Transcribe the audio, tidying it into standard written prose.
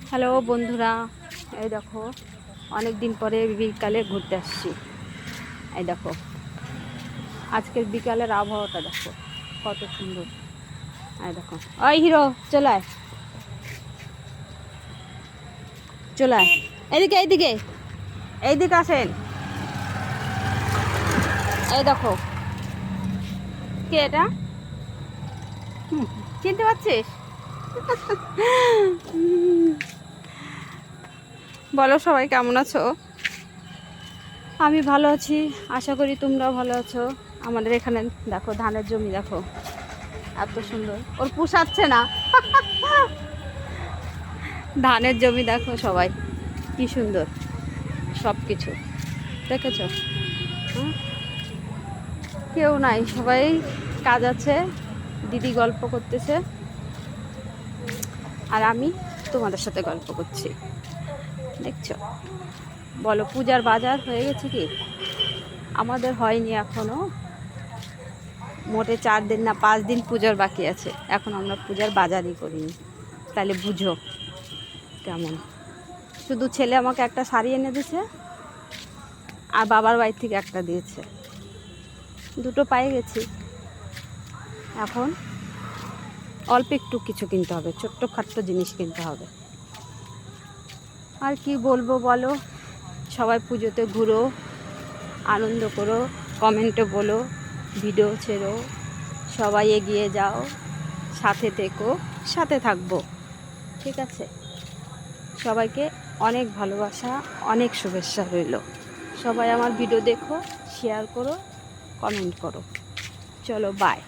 Hello বন্ধুরা, এই দেখো অনেক দিন পরে বিকালে ঘুরতে আসছি। এই দেখো আজকের বিকালের আবহাওয়াটা দেখো কত সুন্দর। এই দেখো, ওই হিরো চলায় চলায়, এইদিকে এইদিকে এইদিকে আসেন। এই দেখো, কে এটা? চিনতে পারছিস? বলো সবাই কেমন আছো? আমি ভালো আছি, আশা করি তোমরাও ভালো আছো। আমাদের এখানে দেখো ধানের জমি দেখো এত সুন্দর, ওর পুষাচ্ছে না। ধানের জমি দেখো সবাই কি সুন্দর, সব কিছু দেখেছ? কেউ নাই, সবাই কাজ আছে, দিদি গল্প করতেছে আর আমি তোমাদের সাথে গল্প করছি। দেখছো? বলো পূজার বাজার হয়ে গেছে কি? আমাদের হয়নি এখনো, মোটে 4 দিন না 5 দিন পূজার বাকি আছে, এখন আমরা পূজার বাজারই করিনি। তাহলে বুঝো কেমন। শুধু ছেলে আমাকে একটা শাড়ি এনে দিয়েছে আর বাবার বাড়ি থেকে একটা দিয়েছে, দুটো পেয়ে গেছি। এখন অল্প একটু কিছু কিনতে হবে, ছোট্ট খাট্ট জিনিস কিনতে হবে। আর কি বলবো বলো, সবাই পুজোতে ঘুরো, আনন্দ করো, কমেন্টে বলো, ভিডিও ছেড়ো, সবাই এগিয়ে যাও, সাথে থেকো, সাথে থাকবো, ঠিক আছে? সবাইকে অনেক ভালোবাসা, অনেক শুভেচ্ছা রইল। সবাই আমার ভিডিও দেখো, শেয়ার করো, কমেন্ট করো। চলো বাই।